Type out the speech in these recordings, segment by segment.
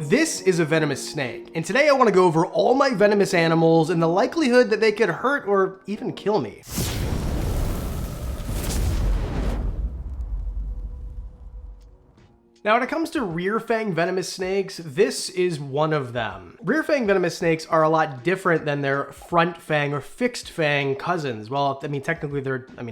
This is a venomous snake, and today I want to go over all my venomous animals and the likelihood that they could hurt or even kill me. Now, when it comes to rear fang venomous snakes, this is one of them. Rear fang venomous snakes are a lot different than their front fang or fixed fang cousins. Well, I mean, technically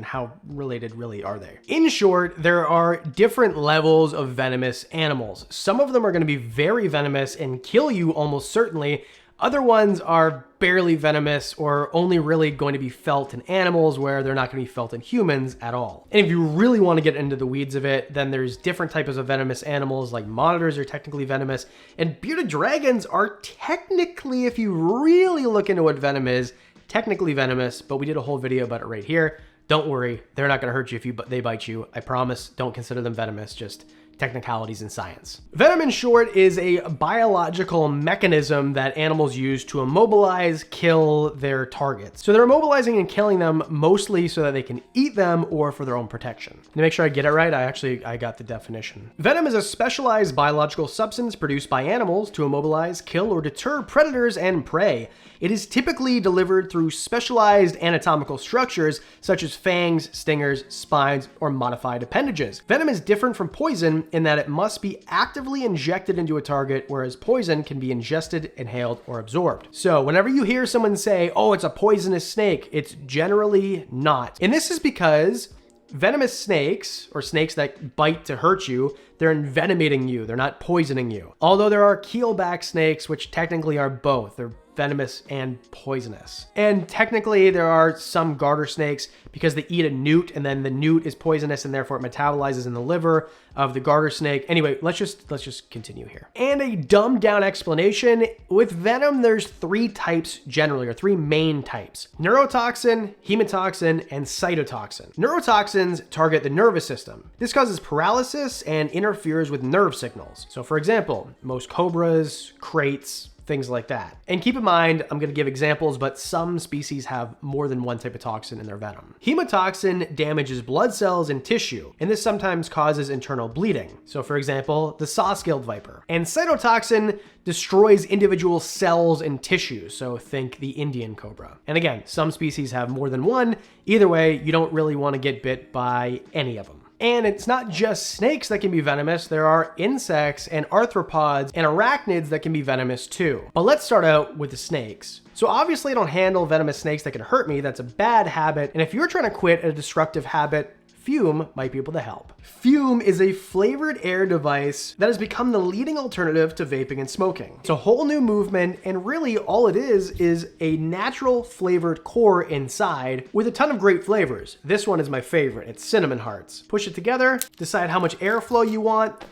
how related really are they? In short, there are different levels of venomous animals. Some of them are going to be very venomous and kill you almost certainly. Other ones are barely venomous or only really going to be felt in animals where they're not going to be felt in humans at all. And if you really want to get into the weeds of it, then there's different types of venomous animals, like monitors are technically venomous, and bearded dragons are technically, if you really look into what venom is, technically venomous, but we did a whole video about it right here. Don't worry, they're not going to hurt you if they bite you. I promise, don't consider them venomous, just technicalities in science. Venom, in short, is a biological mechanism that animals use to immobilize, kill their targets. So they're immobilizing and killing them mostly so that they can eat them or for their own protection. To make sure I get it right, I got the definition. Venom is a specialized biological substance produced by animals to immobilize, kill, or deter predators and prey. It is typically delivered through specialized anatomical structures such as fangs, stingers, spines, or modified appendages. Venom is different from poison in that it must be actively injected into a target, whereas poison can be ingested, inhaled, or absorbed. So whenever you hear someone say, oh, it's a poisonous snake, it's generally not. And this is because venomous snakes, or snakes that bite to hurt you, they're envenomating you, they're not poisoning you. Although there are keelback snakes, which technically are both. They're venomous and poisonous. And technically there are some garter snakes because they eat a newt and then the newt is poisonous and therefore it metabolizes in the liver of the garter snake. Anyway, let's just continue here. And a dumbed down explanation, with venom there's three types generally, or three main types: neurotoxin, hemotoxin, and cytotoxin. Neurotoxins target the nervous system. This causes paralysis and interferes with nerve signals. So for example, most cobras, kraits, things like that. And keep in mind, I'm going to give examples, but some species have more than one type of toxin in their venom. Hemotoxin damages blood cells and tissue, and this sometimes causes internal bleeding. So for example, the saw-scaled viper. And cytotoxin destroys individual cells and tissues, so think the Indian cobra. And again, some species have more than one. Either way, you don't really want to get bit by any of them. And it's not just snakes that can be venomous. There are insects and arthropods and arachnids that can be venomous too. But let's start out with the snakes. So obviously I don't handle venomous snakes that can hurt me. That's a bad habit. And if you're trying to quit a destructive habit, Fume might be able to help. Fume is a flavored air device that has become the leading alternative to vaping and smoking. It's a whole new movement, and really all it is a natural flavored core inside with a ton of great flavors. This one is my favorite. It's cinnamon hearts. Push it together, decide how much airflow you want,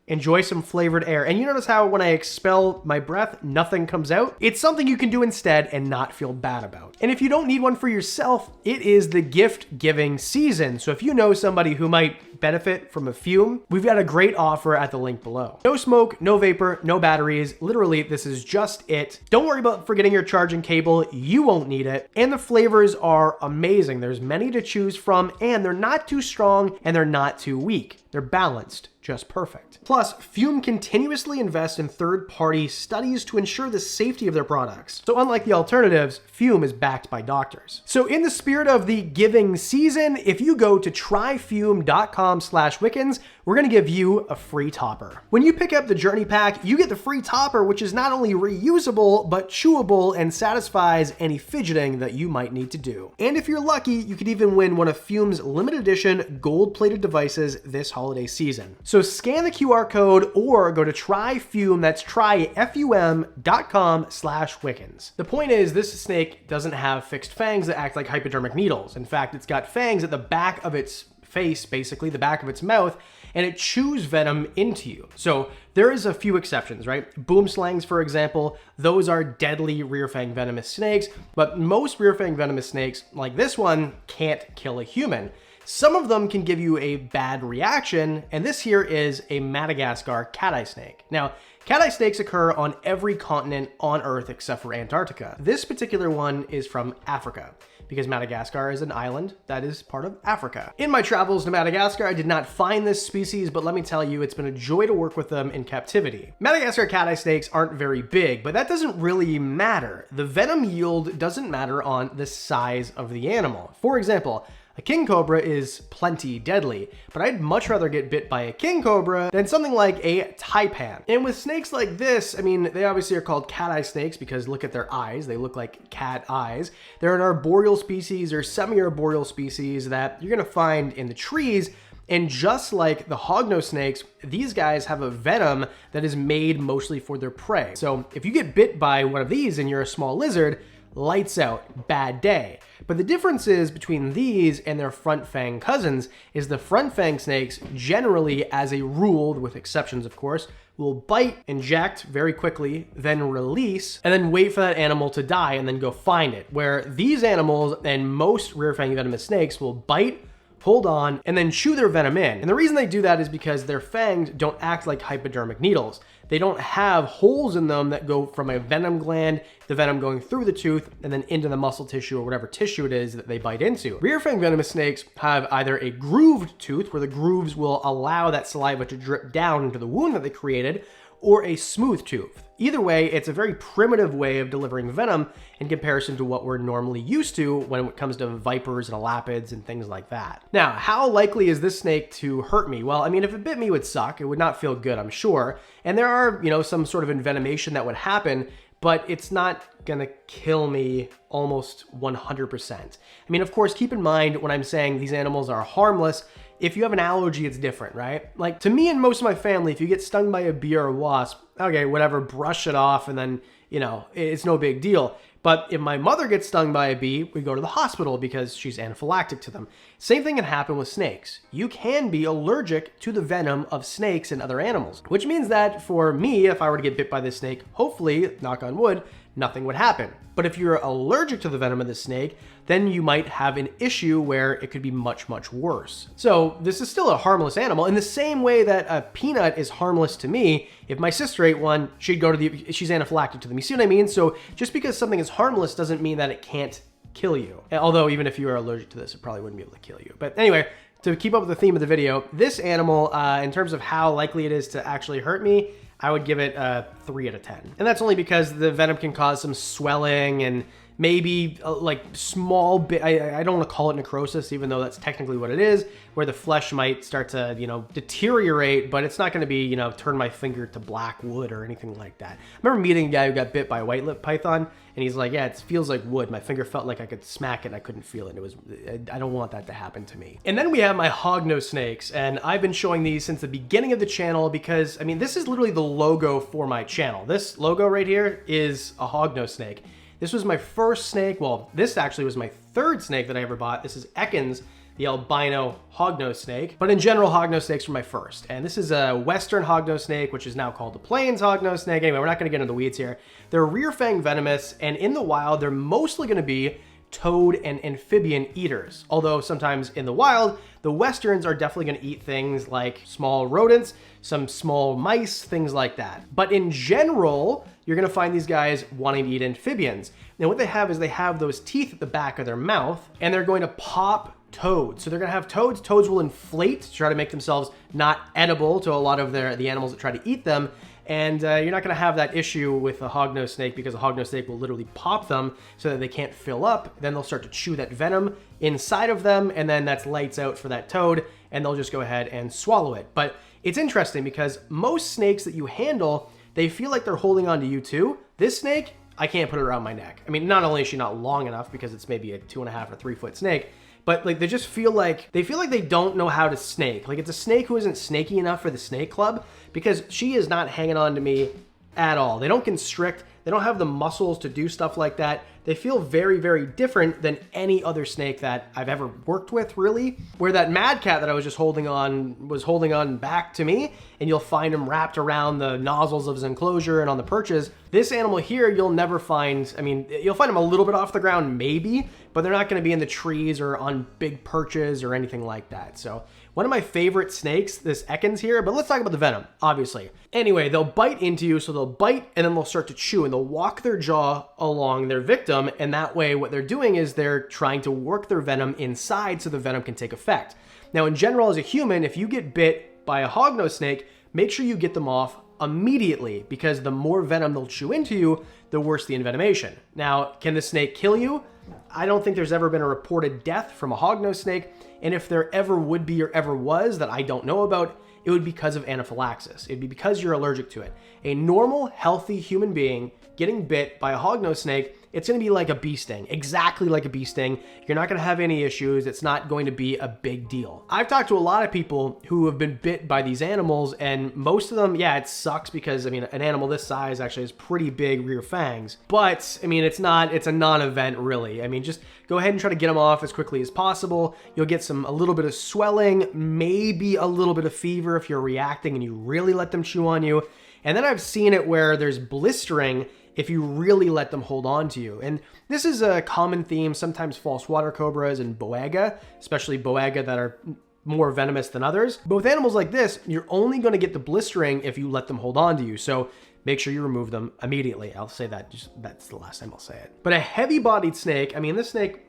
enjoy some flavored air. And you notice how when I expel my breath, nothing comes out? It's something you can do instead and not feel bad about. And if you don't need one for yourself, it is the gift giving season. So if you know somebody who might benefit from a fume, we've got a great offer at the link below. No smoke, no vapor, no batteries. Literally, this is just it. Don't worry about forgetting your charging cable. You won't need it. And the flavors are amazing. There's many to choose from, and they're not too strong and they're not too weak. They're balanced, just perfect. Plus, Fume continuously invests in third-party studies to ensure the safety of their products. So unlike the alternatives, Fume is backed by doctors. So in the spirit of the giving season, if you go to tryfume.com/Wickens, we're gonna give you a free topper. When you pick up the Journey Pack, you get the free topper, which is not only reusable, but chewable and satisfies any fidgeting that you might need to do. And if you're lucky, you could even win one of Fume's limited edition gold-plated devices this holiday season. So scan the QR code or go to tryfume, that's tryfum.com/Wickens. The point is, this snake doesn't have fixed fangs that act like hypodermic needles. In fact, it's got fangs at the back of its face, basically the back of its mouth, and it chews venom into you. So there is a few exceptions, right? Boom slangs, for example, those are deadly rear fang venomous snakes, but most rear fang venomous snakes, like this one, can't kill a human. Some of them can give you a bad reaction, and this here is a Madagascar cat-eye snake. Now, cat-eye snakes occur on every continent on Earth except for Antarctica. This particular one is from Africa, because Madagascar is an island that is part of Africa. In my travels to Madagascar, I did not find this species, but let me tell you, it's been a joy to work with them in captivity. Madagascar cat-eye snakes aren't very big, but that doesn't really matter. The venom yield doesn't matter on the size of the animal. For example, a king cobra is plenty deadly, but I'd much rather get bit by a king cobra than something like a taipan. And with snakes like this, I mean, they obviously are called cat-eye snakes because look at their eyes. They look like cat eyes. They're an arboreal species or semi-arboreal species that you're gonna find in the trees. And just like the hognose snakes, these guys have a venom that is made mostly for their prey. So if you get bit by one of these and you're a small lizard, lights out, bad day. But the difference is between these and their front fang cousins is the front fang snakes generally, as a rule, with exceptions of course, will bite, inject very quickly, then release, and then wait for that animal to die and then go find it. Where these animals and most rear fang venomous snakes will bite, hold on, and then chew their venom in. And the reason they do that is because their fangs don't act like hypodermic needles. They don't have holes in them that go from a venom gland, the venom going through the tooth, and then into the muscle tissue or whatever tissue it is that they bite into. Rear fang venomous snakes have either a grooved tooth, where the grooves will allow that saliva to drip down into the wound that they created, or a smooth tooth. Either way, it's a very primitive way of delivering venom in comparison to what we're normally used to when it comes to vipers and elapids and things like that. Now, how likely is this snake to hurt me? Well, I mean, if it bit me, it would suck. It would not feel good, I'm sure. And there are, some sort of envenomation that would happen, but it's not gonna kill me almost 100%. I mean, of course, keep in mind when I'm saying these animals are harmless, if you have an allergy, it's different, right? Like to me and most of my family, if you get stung by a bee or a wasp, okay, whatever, brush it off and then, it's no big deal. But if my mother gets stung by a bee, we go to the hospital because she's anaphylactic to them. Same thing can happen with snakes. You can be allergic to the venom of snakes and other animals, which means that for me, if I were to get bit by this snake, hopefully, knock on wood, nothing would happen. But if you're allergic to the venom of the snake, then you might have an issue where it could be much, much worse. So this is still a harmless animal in the same way that a peanut is harmless to me. If my sister ate one, she's anaphylactic to them. You see what I mean? So just because something is harmless doesn't mean that it can't kill you. Although even if you are allergic to this, it probably wouldn't be able to kill you. But anyway, to keep up with the theme of the video, this animal, in terms of how likely it is to actually hurt me, I would give it a 3 out of 10. And that's only because the venom can cause some swelling and maybe like small bit, I don't want to call it necrosis, even though that's technically what it is, where the flesh might start to, deteriorate, but it's not going to be, turn my finger to black wood or anything like that. I remember meeting a guy who got bit by a white-lipped python, and he's like, yeah, it feels like wood. My finger felt like I could smack it and I couldn't feel it. I don't want that to happen to me. And then we have my hognose snakes, and I've been showing these since the beginning of the channel because, I mean, this is literally the logo for my channel. This logo right here is a hognose snake. This was my first snake. Well, this actually was my third snake that I ever bought. This is Wickens, the albino hognose snake. But in general, hognose snakes were my first. And this is a western hognose snake, which is now called the plains hognose snake. Anyway, we're not gonna get into the weeds here. They're rear fang venomous, and in the wild, they're mostly gonna be toad and amphibian eaters. Although sometimes in the wild, the westerns are definitely gonna eat things like small rodents, some small mice, things like that. But in general, you're gonna find these guys wanting to eat amphibians. Now what they have is they have those teeth at the back of their mouth, and they're going to pop toads. So they're gonna have toads. Toads will inflate to try to make themselves not edible to a lot of the animals that try to eat them. And you're not gonna have that issue with a hognose snake because a hognose snake will literally pop them so that they can't fill up. Then they'll start to chew that venom inside of them, and then that's lights out for that toad, and they'll just go ahead and swallow it. But it's interesting because most snakes that you handle, they feel like they're holding on to you too. This snake, I can't put it around my neck. I mean, not only is she not long enough because it's maybe a 2.5 or 3 foot snake, but like they just feel like they don't know how to snake. Like it's a snake who isn't snaky enough for the snake club because she is not hanging on to me at all. They don't constrict. They don't have the muscles to do stuff like that. They feel very, very different than any other snake that I've ever worked with, really. Where that mad cat that I was just holding on was holding on back to me, and you'll find him wrapped around the nozzles of his enclosure and on the perches. This animal here, you'll never find, I mean, you'll find them a little bit off the ground, maybe, but they're not gonna be in the trees or on big perches or anything like that. So one of my favorite snakes, this Wickens here, but let's talk about the venom, obviously. Anyway, they'll bite into you, so they'll bite and then they'll start to chew and they'll walk their jaw along their victim, and that way what they're doing is they're trying to work their venom inside so the venom can take effect. Now, in general, as a human, if you get bit by a hognose snake, make sure you get them off immediately, because the more venom they'll chew into you, the worse the envenomation. Now, can the snake kill you? I don't think there's ever been a reported death from a hognose snake, and if there ever would be or ever was that I don't know about, it would be because of anaphylaxis. It'd be because you're allergic to it. A normal, healthy human being getting bit by a hognose snake, it's gonna be like a bee sting, exactly like a bee sting. You're not gonna have any issues. It's not going to be a big deal. I've talked to a lot of people who have been bit by these animals, and most of them, yeah, it sucks because, I mean, an animal this size actually has pretty big rear fangs. But, I mean, it's a non-event really. I mean, just go ahead and try to get them off as quickly as possible. You'll get a little bit of swelling, maybe a little bit of fever if you're reacting and you really let them chew on you. And then I've seen it where there's blistering if you really let them hold on to you. And this is a common theme, sometimes false water cobras and boega, especially boega that are more venomous than others. But with animals like this, you're only gonna get the blistering if you let them hold on to you. So make sure you remove them immediately. I'll say that, that's the last time I'll say it. But a heavy-bodied snake, I mean, this snake,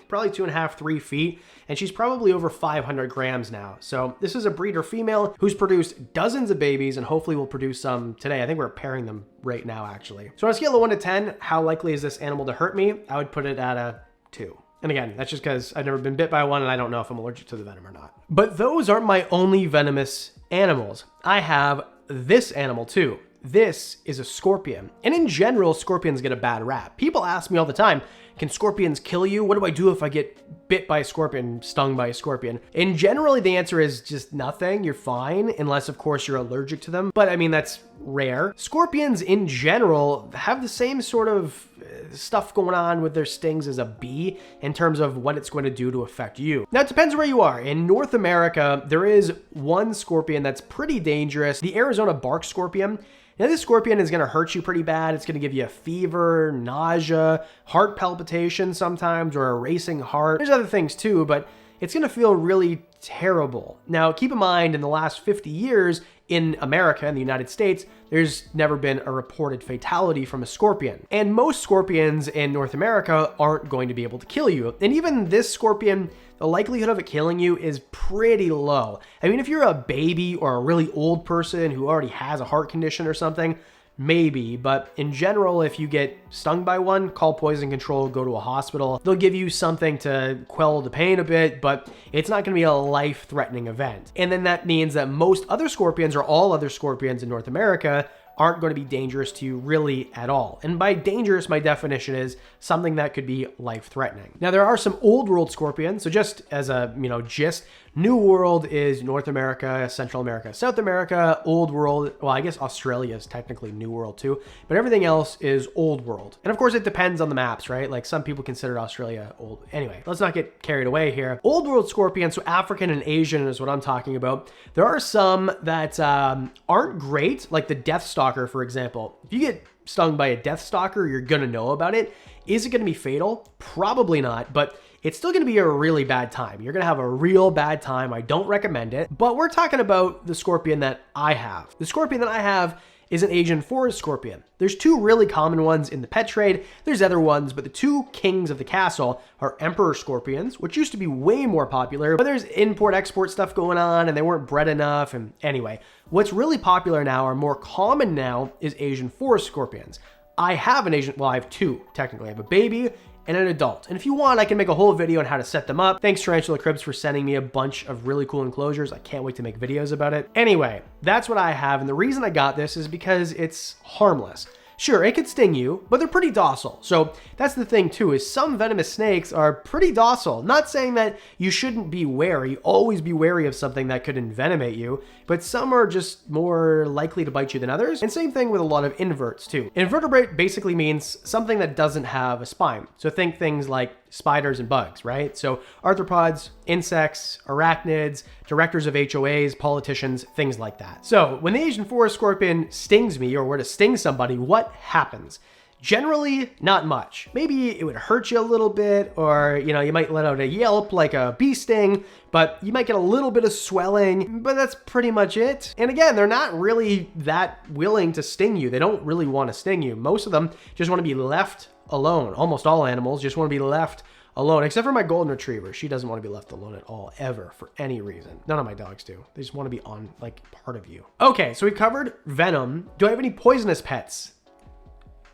probably 2.5, 3 feet, and she's probably over 500 grams now. So this is a breeder female who's produced dozens of babies and hopefully will produce some today. I think we're pairing them right now, actually. So on a scale of 1 to 10, how likely is this animal to hurt me? I would put it at a 2. And again, that's just because I've never been bit by one and I don't know if I'm allergic to the venom or not. But those aren't my only venomous animals. I have this animal too. This is a scorpion. And in general, scorpions get a bad rap. People ask me all the time, can scorpions kill you? What do I do if I get bit by a scorpion, stung by a scorpion? And generally the answer is just nothing. You're fine, unless of course you're allergic to them. But I mean, that's rare. Scorpions in general have the same sort of stuff going on with their stings as a bee in terms of what it's going to do to affect you. Now, it depends where you are. In North America, there is one scorpion that's pretty dangerous, the Arizona bark scorpion. Now, this scorpion is going to hurt you pretty bad. It's going to give you a fever, nausea, heart palpitation sometimes, or a racing heart. There's other things too, but it's going to feel really terrible. Now, keep in mind, in the last 50 years in America, in the United States, there's never been a reported fatality from a scorpion. And most scorpions in North America aren't going to be able to kill you. And even this scorpion, the likelihood of it killing you is pretty low. I mean, if you're a baby or a really old person who already has a heart condition or something, maybe, but in general, if you get stung by one, call poison control, go to a hospital. They'll give you something to quell the pain a bit, but it's not going to be a life-threatening event. And then that means that most other scorpions, or all other scorpions in North America, aren't going to be dangerous to you really at all. And by dangerous, my definition is something that could be life-threatening. Now, there are some old world scorpions. So just as a, gist, New World is North America, Central America, South America. Old World, well, I guess Australia is technically New World too, but everything else is Old World. And of course, it depends on the maps, right? Like some people consider Australia old. Anyway, let's not get carried away here. Old World scorpions, so African and Asian is what I'm talking about. There are some that aren't great, like the Death Stalker, for example. If you get stung by a Death Stalker, you're gonna know about it. Is it gonna be fatal? Probably not, but it's still going to be a really bad time. You're going to have a real bad time. I don't recommend it. But we're talking about the scorpion that I have. The scorpion that I have is an Asian forest scorpion. There's two really common ones in the pet trade. There's other ones, but the two kings of the castle are emperor scorpions, which used to be way more popular, but there's import-export stuff going on and they weren't bred enough. And anyway, what's really popular now, or more common now, is Asian forest scorpions. I have an Asian, well, I have two, technically. I have a baby and an adult. And if you want, I can make a whole video on how to set them up. Thanks Tarantula Cribs for sending me a bunch of really cool enclosures. I can't wait to make videos about it. Anyway, that's what I have. And the reason I got this is because it's harmless. Sure, it could sting you, but they're pretty docile. So that's the thing too, is some venomous snakes are pretty docile. Not saying that you shouldn't be wary, always be wary of something that could envenomate you, but some are just more likely to bite you than others. And same thing with a lot of inverts too. Invertebrate basically means something that doesn't have a spine. So think things like spiders and bugs, right? So arthropods, insects, arachnids, directors of HOAs, politicians, things like that. So when the Asian forest scorpion stings me or were to sting somebody, what happens? Generally, not much. Maybe it would hurt you a little bit, or, you might let out a yelp like a bee sting, but you might get a little bit of swelling, but that's pretty much it. And again, they're not really that willing to sting you. They don't really want to sting you. Most of them just want to be left alone. Almost all animals just want to be left alone, except for my golden retriever. She doesn't want to be left alone at all, ever, for any reason. None of my dogs do. They just want to be on, part of you. Okay, so we covered venom. Do I have any poisonous pets?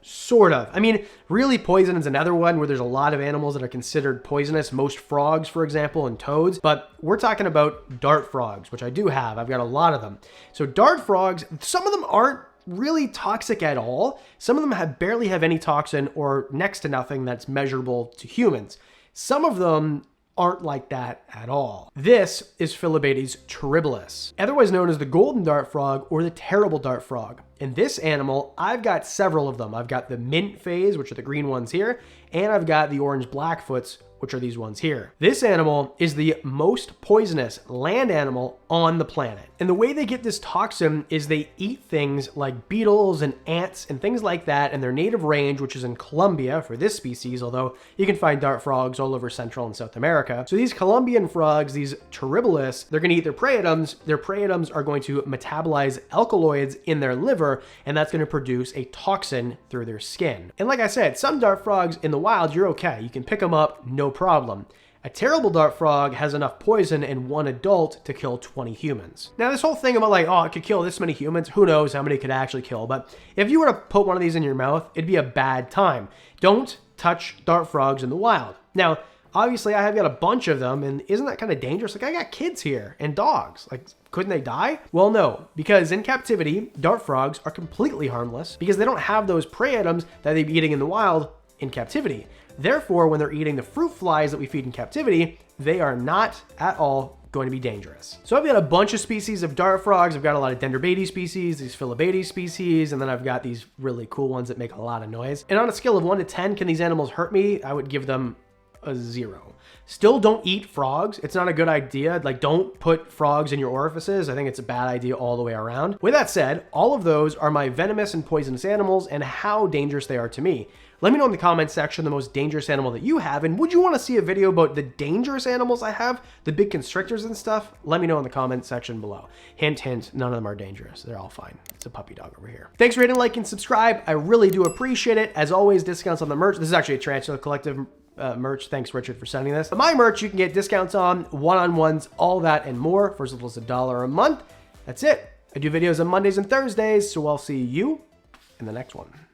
Sort of. I mean, really poison is another one where there's a lot of animals that are considered poisonous. Most frogs, for example, and toads. But we're talking about dart frogs, which I do have. I've got a lot of them. So dart frogs, some of them aren't really toxic at all. Some of them barely have any toxin or next to nothing that's measurable to humans. Some of them aren't like that at all. This is Phyllobates terribilis, otherwise known as the golden dart frog or the terrible dart frog. In this animal, I've got several of them. I've got the mint phase, which are the green ones here, and I've got the orange blackfoots, which are these ones here. This animal is the most poisonous land animal on the planet. And the way they get this toxin is they eat things like beetles and ants and things like that in their native range, which is in Colombia for this species, although you can find dart frogs all over Central and South America. So these Colombian frogs, these terribilis, they're gonna eat their prey items. Their prey items are going to metabolize alkaloids in their liver, and that's gonna produce a toxin through their skin. And like I said, some dart frogs in the wild, you're okay. You can pick them up, no problem. A terrible dart frog has enough poison in one adult to kill 20 humans. Now this whole thing about it could kill this many humans, who knows how many it could actually kill, but if you were to put one of these in your mouth, it'd be a bad time. Don't touch dart frogs in the wild. Now, obviously I have got a bunch of them, and isn't that kind of dangerous? I got kids here and dogs. Couldn't they die? Well, no, because in captivity, dart frogs are completely harmless because they don't have those prey items that they'd be eating in the wild in captivity. Therefore, when they're eating the fruit flies that we feed in captivity, they are not at all going to be dangerous. So I've got a bunch of species of dart frogs. I've got a lot of Dendrobates species, these Phyllobates species, and then I've got these really cool ones that make a lot of noise. And on a scale of 1 to 10, can these animals hurt me? I would give them a 0. Still don't eat frogs. It's not a good idea. Don't put frogs in your orifices. I think it's a bad idea all the way around. With that said, all of those are my venomous and poisonous animals and how dangerous they are to me. Let me know in the comment section the most dangerous animal that you have, and would you want to see a video about the dangerous animals I have, the big constrictors and stuff? Let me know in the comment section below. Hint, hint, none of them are dangerous. They're all fine. It's a puppy dog over here. Thanks for hitting like and subscribe. I really do appreciate it. As always, discounts on the merch. This is actually a Tarantula Collective merch. Thanks, Richard, for sending this. My merch, you can get discounts on, one-on-ones, all that and more for as little as $1 a month. That's it. I do videos on Mondays and Thursdays, so I'll see you in the next one.